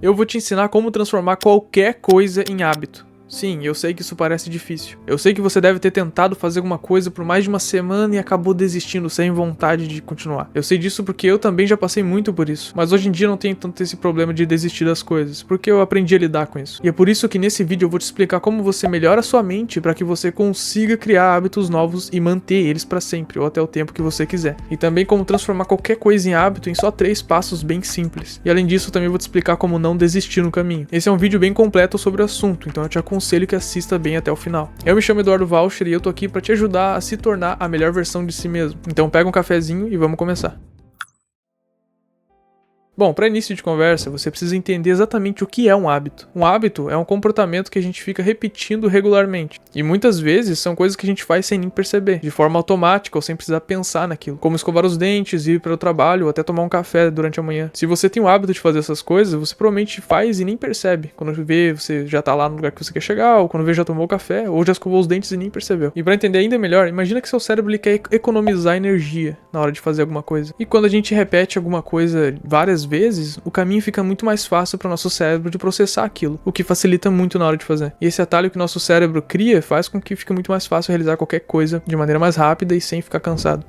Eu vou te ensinar como transformar qualquer coisa em hábito. Sim, eu sei que isso parece difícil. Eu sei que você deve ter tentado fazer alguma coisa por mais de uma semana e acabou desistindo sem vontade de continuar. Eu sei disso porque eu também já passei muito por isso. Mas hoje em dia não tenho tanto esse problema de desistir das coisas, porque eu aprendi a lidar com isso. E é por isso que nesse vídeo eu vou te explicar como você melhora a sua mente para que você consiga criar hábitos novos e manter eles para sempre, ou até o tempo que você quiser. E também como transformar qualquer coisa em hábito em só 3 passos bem simples. E além disso, também vou te explicar como não desistir no caminho. Esse é um vídeo bem completo sobre o assunto, então eu te aconselho que assista bem até o final. Eu me chamo Eduardo Valcher e eu tô aqui para te ajudar a se tornar a melhor versão de si mesmo. Então pega um cafezinho e vamos começar. Bom, para início de conversa, você precisa entender exatamente o que é um hábito. Um hábito é um comportamento que a gente fica repetindo regularmente. E muitas vezes são coisas que a gente faz sem nem perceber, de forma automática ou sem precisar pensar naquilo. Como escovar os dentes, ir para o trabalho ou até tomar um café durante a manhã. Se você tem o hábito de fazer essas coisas, você provavelmente faz e nem percebe. Quando vê, você já tá lá no lugar que você quer chegar, ou quando vê, já tomou o café, ou já escovou os dentes e nem percebeu. E para entender ainda melhor, imagina que seu cérebro ele quer economizar energia na hora de fazer alguma coisa. E quando a gente repete alguma coisa várias vezes, o caminho fica muito mais fácil para o nosso cérebro de processar aquilo, o que facilita muito na hora de fazer. E esse atalho que o nosso cérebro cria faz com que fique muito mais fácil realizar qualquer coisa de maneira mais rápida e sem ficar cansado.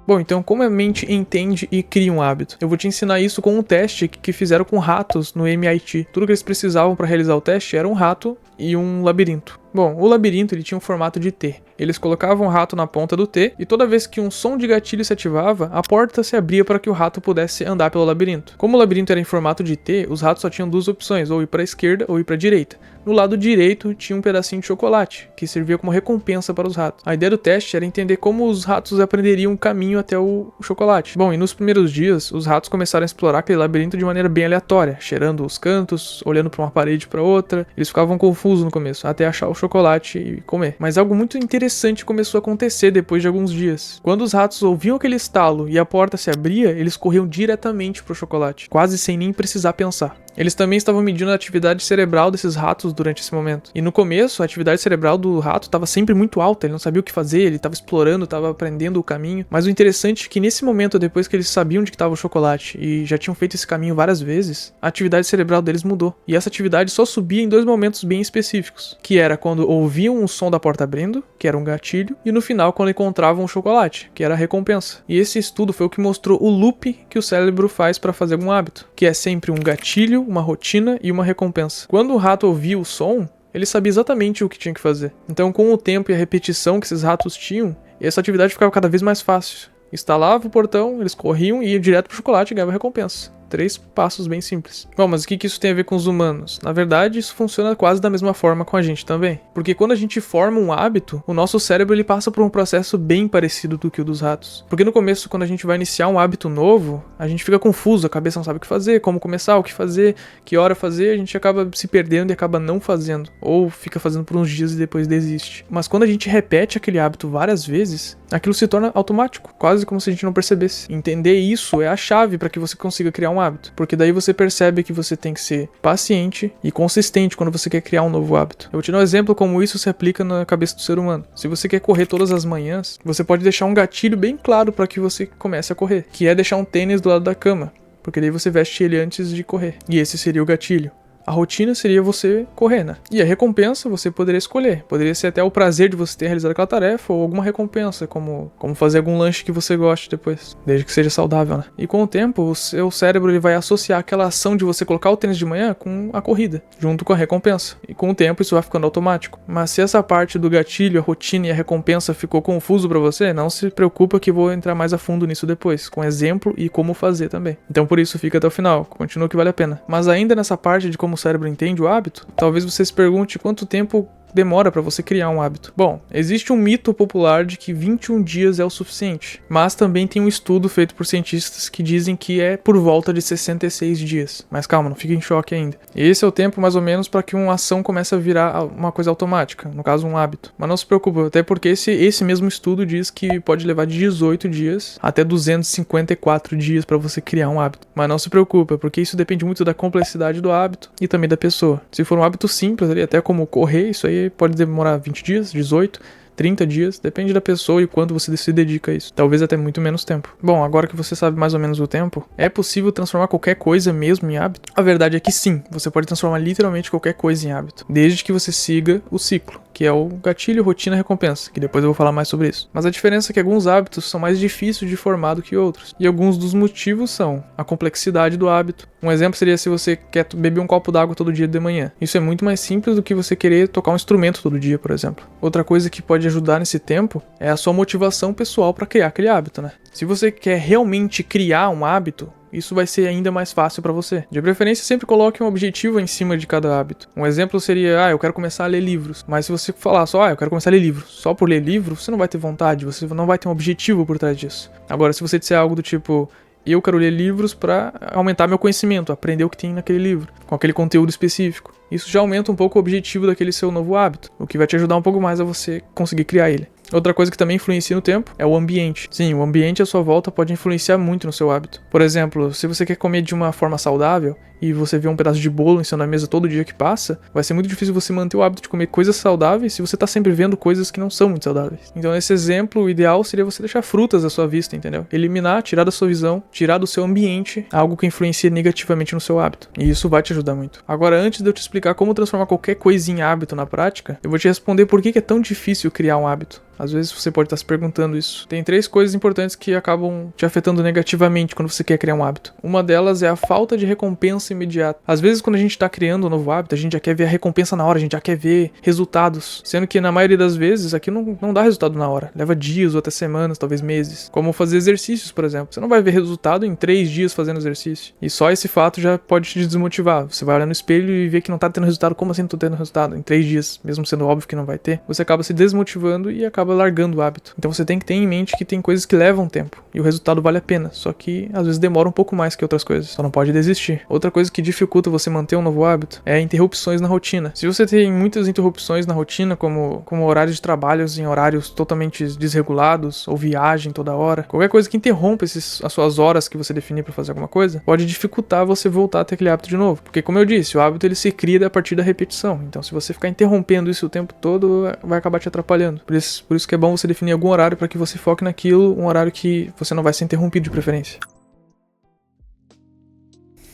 Bom, então como a mente entende e cria um hábito? Eu vou te ensinar isso com um teste que fizeram com ratos no MIT. Tudo que eles precisavam para realizar o teste era um rato e um labirinto. Bom, o labirinto ele tinha um formato de T. Eles colocavam o rato na ponta do T e toda vez que um som de gatilho se ativava, a porta se abria para que o rato pudesse andar pelo labirinto. Como o labirinto era em formato de T, os ratos só tinham 2 opções, ou ir para a esquerda ou ir para a direita. No lado direito tinha um pedacinho de chocolate, que servia como recompensa para os ratos. A ideia do teste era entender como os ratos aprenderiam o caminho até o chocolate. Bom, e nos primeiros dias, os ratos começaram a explorar aquele labirinto de maneira bem aleatória, cheirando os cantos, olhando para uma parede para outra. Eles ficavam confusos no começo, até achar o chocolate e comer. Mas algo muito interessante começou a acontecer depois de alguns dias. Quando os ratos ouviam aquele estalo e a porta se abria, eles corriam diretamente para o chocolate, quase sem nem precisar pensar. Eles também estavam medindo a atividade cerebral desses ratos durante esse momento. E no começo, a atividade cerebral do rato estava sempre muito alta, ele não sabia o que fazer, ele estava explorando, estava aprendendo o caminho. Mas o interessante é que nesse momento, depois que eles sabiam onde estava o chocolate e já tinham feito esse caminho várias vezes, a atividade cerebral deles mudou. E essa atividade só subia em 2 momentos bem específicos, que era quando ouviam o som da porta abrindo, que era um gatilho, e no final quando encontravam o chocolate, que era a recompensa. E esse estudo foi o que mostrou o loop que o cérebro faz para fazer algum hábito, que é sempre um gatilho, uma rotina e uma recompensa. Quando o rato ouvia o som, ele sabia exatamente o que tinha que fazer. Então, com o tempo e a repetição que esses ratos tinham, essa atividade ficava cada vez mais fácil. Instalava o portão, eles corriam e iam direto pro chocolate e ganhavam recompensa. 3 passos bem simples. Bom, mas o que isso tem a ver com os humanos? Na verdade, isso funciona quase da mesma forma com a gente também. Porque quando a gente forma um hábito, o nosso cérebro ele passa por um processo bem parecido do que o dos ratos. Porque no começo, quando a gente vai iniciar um hábito novo, a gente fica confuso, a cabeça não sabe o que fazer, como começar, o que fazer, que hora fazer, a gente acaba se perdendo e acaba não fazendo. Ou fica fazendo por uns dias e depois desiste. Mas quando a gente repete aquele hábito várias vezes, aquilo se torna automático, quase como se a gente não percebesse. Entender isso é a chave para que você consiga criar um hábito, porque daí você percebe que você tem que ser paciente e consistente quando você quer criar um novo hábito. Eu vou te dar um exemplo como isso se aplica na cabeça do ser humano. Se você quer correr todas as manhãs, você pode deixar um gatilho bem claro para que você comece a correr, que é deixar um tênis do lado da cama, porque daí você veste ele antes de correr. E esse seria o gatilho. A rotina seria você correr, né? E a recompensa você poderia escolher. Poderia ser até o prazer de você ter realizado aquela tarefa ou alguma recompensa, como fazer algum lanche que você goste depois, desde que seja saudável, né? E com o tempo, o seu cérebro ele vai associar aquela ação de você colocar o tênis de manhã com a corrida, junto com a recompensa. E com o tempo isso vai ficando automático. Mas se essa parte do gatilho, a rotina e a recompensa ficou confuso pra você, não se preocupa que vou entrar mais a fundo nisso depois, com exemplo e como fazer também. Então por isso fica até o final, continua que vale a pena. Mas ainda nessa parte de como o cérebro entende o hábito, talvez você se pergunte quanto tempo demora para você criar um hábito. Bom, existe um mito popular de que 21 dias é o suficiente, mas também tem um estudo feito por cientistas que dizem que é por volta de 66 dias. Mas calma, não fique em choque ainda. Esse é o tempo mais ou menos para que uma ação comece a virar uma coisa automática, no caso um hábito. Mas não se preocupe, até porque esse mesmo estudo diz que pode levar de 18 dias até 254 dias para você criar um hábito. Mas não se preocupe, porque isso depende muito da complexidade do hábito e também da pessoa. Se for um hábito simples ali, até como correr, isso aí pode demorar 20 dias, 18, 30 dias, depende da pessoa e quanto você se dedica a isso. Talvez até muito menos tempo. Bom, agora que você sabe mais ou menos o tempo, é possível transformar qualquer coisa mesmo em hábito? A verdade é que sim, você pode transformar literalmente qualquer coisa em hábito, desde que você siga o ciclo, que é o gatilho, rotina e recompensa, que depois eu vou falar mais sobre isso. Mas a diferença é que alguns hábitos são mais difíceis de formar do que outros, e alguns dos motivos são a complexidade do hábito. Um exemplo seria se você quer beber um copo d'água todo dia de manhã. Isso é muito mais simples do que você querer tocar um instrumento todo dia, por exemplo. Outra coisa que pode ajudar nesse tempo é a sua motivação pessoal para criar aquele hábito, né? Se você quer realmente criar um hábito, isso vai ser ainda mais fácil para você. De preferência, sempre coloque um objetivo em cima de cada hábito. Um exemplo seria, eu quero começar a ler livros. Mas se você falar só, eu quero começar a ler livros, só por ler livro, você não vai ter vontade, você não vai ter um objetivo por trás disso. Agora, se você disser algo do tipo, eu quero ler livros para aumentar meu conhecimento, aprender o que tem naquele livro, com aquele conteúdo específico. Isso já aumenta um pouco o objetivo daquele seu novo hábito, o que vai te ajudar um pouco mais a você conseguir criar ele. Outra coisa que também influencia no tempo é o ambiente. Sim, o ambiente à sua volta pode influenciar muito no seu hábito. Por exemplo, se você quer comer de uma forma saudável e você vê um pedaço de bolo em cima da mesa todo dia que passa, vai ser muito difícil você manter o hábito de comer coisas saudáveis se você tá sempre vendo coisas que não são muito saudáveis. Então, nesse exemplo, o ideal seria você deixar frutas à sua vista, entendeu? Eliminar, tirar da sua visão, tirar do seu ambiente algo que influencia negativamente no seu hábito. E isso vai te ajudar muito. Agora, antes de eu te explicar como transformar qualquer coisa em hábito na prática, eu vou te responder por que é tão difícil criar um hábito. Às vezes você pode estar se perguntando isso. Tem 3 coisas importantes que acabam te afetando negativamente quando você quer criar um hábito. Uma delas é a falta de recompensa imediata. Às vezes quando a gente está criando um novo hábito, a gente já quer ver a recompensa na hora, a gente já quer ver resultados. Sendo que na maioria das vezes aquilo não dá resultado na hora. Leva dias ou até semanas, talvez meses. Como fazer exercícios, por exemplo. Você não vai ver resultado em 3 dias fazendo exercício. E só esse fato já pode te desmotivar. Você vai olhar no espelho e ver que não tá tendo resultado. Como assim não tô tendo resultado? Em 3 dias, mesmo sendo óbvio que não vai ter. Você acaba se desmotivando e acaba largando o hábito. Então você tem que ter em mente que tem coisas que levam tempo e o resultado vale a pena, só que às vezes demora um pouco mais que outras coisas, só não pode desistir. Outra coisa que dificulta você manter um novo hábito é interrupções na rotina. Se você tem muitas interrupções na rotina, como horários de trabalhos em horários totalmente desregulados, ou viagem toda hora, qualquer coisa que interrompa as suas horas que você definir para fazer alguma coisa, pode dificultar você voltar a ter aquele hábito de novo, porque como eu disse, o hábito ele se cria a partir da repetição. Então se você ficar interrompendo isso o tempo todo, vai acabar te atrapalhando. Por isso que é bom você definir algum horário para que você foque naquilo, um horário que você não vai ser interrompido de preferência.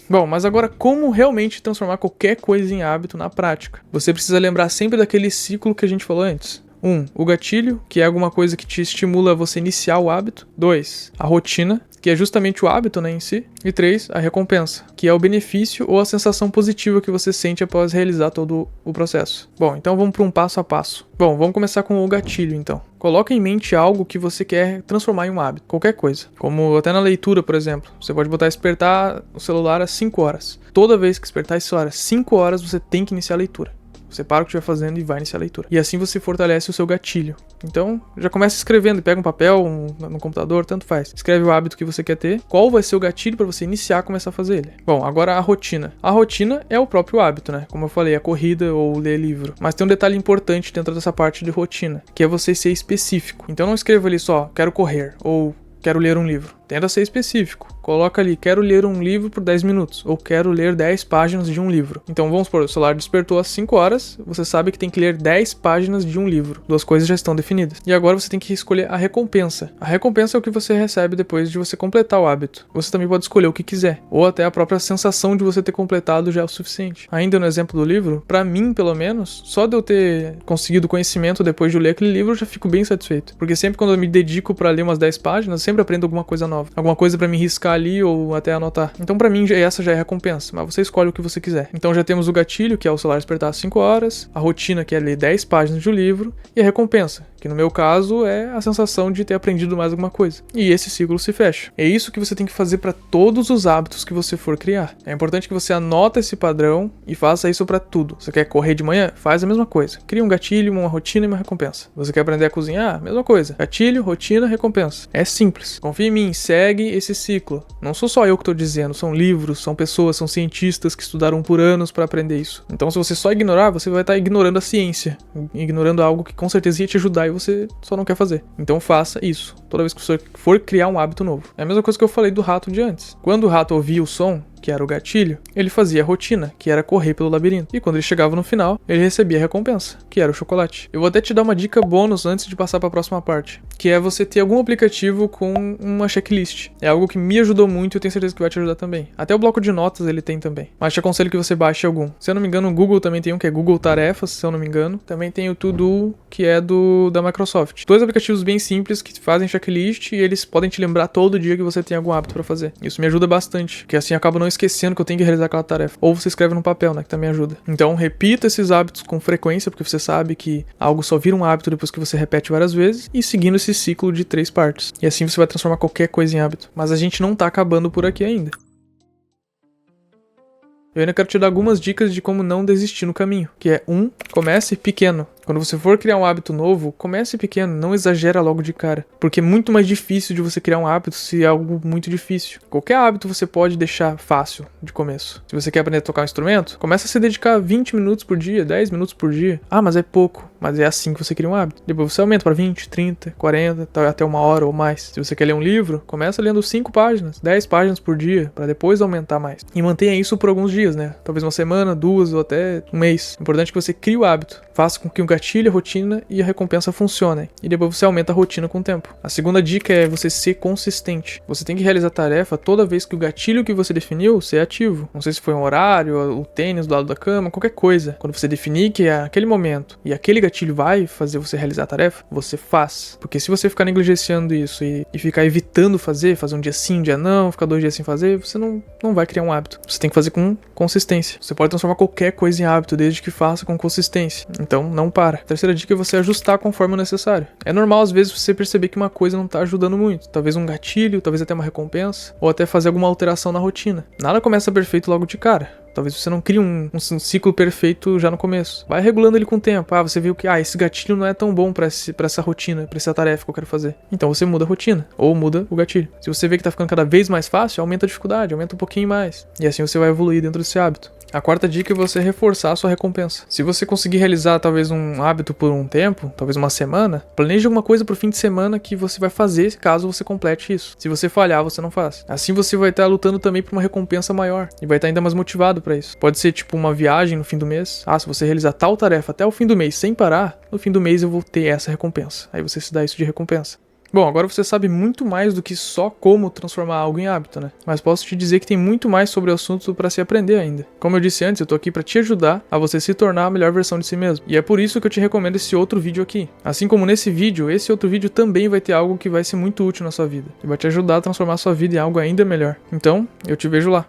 Bom, mas agora como realmente transformar qualquer coisa em hábito na prática? Você precisa lembrar sempre daquele ciclo que a gente falou antes. 1. O gatilho, que é alguma coisa que te estimula a você iniciar o hábito. 2. A rotina, que é justamente o hábito, né, em si. E 3. A recompensa, que é o benefício ou a sensação positiva que você sente após realizar todo o processo. Bom, então vamos para um passo a passo. Bom, vamos começar com o gatilho, então. Coloca em mente algo que você quer transformar em um hábito, qualquer coisa. Como até na leitura, por exemplo. Você pode botar despertar o celular às 5 horas. Toda vez que despertar esse celular às 5 horas, você tem que iniciar a leitura. Você para o que estiver fazendo e vai iniciar a leitura. E assim você fortalece o seu gatilho. Então, já começa escrevendo. Pega um papel, no computador, tanto faz. Escreve o hábito que você quer ter. Qual vai ser o gatilho para você iniciar a começar a fazer ele? Bom, agora a rotina. A rotina é o próprio hábito, né? Como eu falei, a corrida ou ler livro. Mas tem um detalhe importante dentro dessa parte de rotina, que é você ser específico. Então não escreva ali só, quero correr, ou quero ler um livro. Tenta ser específico. Coloca ali, quero ler um livro por 10 minutos. Ou quero ler 10 páginas de um livro. Então vamos supor, o celular despertou às 5 horas. Você sabe que tem que ler 10 páginas de um livro. 2 coisas já estão definidas. E agora você tem que escolher a recompensa. A recompensa é o que você recebe depois de você completar o hábito. Você também pode escolher o que quiser. Ou até a própria sensação de você ter completado já é o suficiente. Ainda no exemplo do livro, pra mim pelo menos, só de eu ter conseguido conhecimento depois de ler aquele livro, eu já fico bem satisfeito. Porque sempre quando eu me dedico pra ler umas 10 páginas, eu sempre aprendo alguma coisa nova. Alguma coisa pra me riscar ali ou até anotar. Então pra mim essa já é recompensa, mas você escolhe o que você quiser. Então já temos o gatilho, que é o celular despertar às 5 horas, a rotina, que é ler 10 páginas de um livro, e a recompensa, que no meu caso é a sensação de ter aprendido mais alguma coisa. E esse ciclo se fecha. É isso que você tem que fazer para todos os hábitos que você for criar. É importante que você anota esse padrão e faça isso para tudo. Você quer correr de manhã? Faz a mesma coisa. Cria um gatilho, uma rotina e uma recompensa. Você quer aprender a cozinhar? Mesma coisa. Gatilho, rotina, recompensa. É simples. Confia em mim, segue esse ciclo. Não sou só eu que tô dizendo, são livros, são pessoas, são cientistas que estudaram por anos para aprender isso. Então se você só ignorar, você vai estar ignorando a ciência, ignorando algo que com certeza ia te ajudar e você só não quer fazer. Então faça isso toda vez que você for criar um hábito novo. É a mesma coisa que eu falei do rato de antes. Quando o rato ouvia o som, que era o gatilho, ele fazia a rotina, que era correr pelo labirinto. E quando ele chegava no final, ele recebia a recompensa, que era o chocolate. Eu vou até te dar uma dica bônus antes de passar para a próxima parte, que é você ter algum aplicativo com uma checklist. É algo que me ajudou muito e eu tenho certeza que vai te ajudar também. Até o bloco de notas ele tem também. Mas te aconselho que você baixe algum. Se eu não me engano, o Google também tem um que é Google Tarefas, se eu não me engano. Também tem o To-Do, que é da Microsoft. Dois aplicativos bem simples que fazem checklist e eles podem te lembrar todo dia que você tem algum hábito para fazer. Isso me ajuda bastante, porque assim eu acabo não esquecendo que eu tenho que realizar aquela tarefa. Ou você escreve no papel, né, que também ajuda. Então, repita esses hábitos com frequência, porque você sabe que algo só vira um hábito depois que você repete várias vezes, e seguindo esse ciclo de 3 partes. E assim você vai transformar qualquer coisa em hábito. Mas a gente não tá acabando por aqui ainda. Eu ainda quero te dar algumas dicas de como não desistir no caminho, que é 1. Comece pequeno. Quando você for criar um hábito novo, comece pequeno, não exagera logo de cara. Porque é muito mais difícil de você criar um hábito se é algo muito difícil. Qualquer hábito você pode deixar fácil de começo. Se você quer aprender a tocar um instrumento, começa a se dedicar 20 minutos por dia, 10 minutos por dia. Ah, mas é pouco. Mas é assim que você cria um hábito. Depois você aumenta para 20, 30, 40, até 1 hora ou mais. Se você quer ler um livro, começa lendo 5 páginas, 10 páginas por dia, para depois aumentar mais. E mantenha isso por alguns dias, né? Talvez uma semana, 2 ou até um mês. O importante é que você crie o hábito. Faça com que o gatilho, a rotina e a recompensa funcionem. E depois você aumenta a rotina com o tempo. A segunda dica é você ser consistente. Você tem que realizar a tarefa toda vez que o gatilho que você definiu ser ativo. Não sei se foi um horário, o tênis do lado da cama, qualquer coisa. Quando você definir que é aquele momento e aquele gatilho vai fazer você realizar a tarefa, você faz. Porque se você ficar negligenciando isso e ficar evitando fazer um dia sim, um dia não, ficar 2 dias sem fazer, você não vai criar um hábito. Você tem que fazer com consistência. Você pode transformar qualquer coisa em hábito, desde que faça com consistência. Então, não para. A terceira dica é você ajustar conforme o necessário. É normal, às vezes, você perceber que uma coisa não tá ajudando muito. Talvez um gatilho, talvez até uma recompensa, ou até fazer alguma alteração na rotina. Nada começa perfeito logo de cara. Talvez você não crie um ciclo perfeito já no começo. Vai regulando ele com o tempo. Você viu que esse gatilho não é tão bom pra essa rotina, pra essa tarefa que eu quero fazer. Então você muda a rotina, ou muda o gatilho. Se você vê que tá ficando cada vez mais fácil, aumenta a dificuldade, aumenta um pouquinho mais. E assim você vai evoluir dentro desse hábito. A quarta dica é você reforçar a sua recompensa. Se você conseguir realizar talvez um hábito por um tempo, talvez uma semana, planeje alguma coisa pro fim de semana que você vai fazer caso você complete isso. Se você falhar, você não faz. Assim você vai estar lutando também por uma recompensa maior e vai estar ainda mais motivado pra isso. Pode ser tipo uma viagem no fim do mês. Se você realizar tal tarefa até o fim do mês sem parar, no fim do mês eu vou ter essa recompensa. Aí você se dá isso de recompensa. Bom, agora você sabe muito mais do que só como transformar algo em hábito, né? Mas posso te dizer que tem muito mais sobre o assunto para se aprender ainda. Como eu disse antes, eu tô aqui para te ajudar a você se tornar a melhor versão de si mesmo. E é por isso que eu te recomendo esse outro vídeo aqui. Assim como nesse vídeo, esse outro vídeo também vai ter algo que vai ser muito útil na sua vida. E vai te ajudar a transformar a sua vida em algo ainda melhor. Então, eu te vejo lá.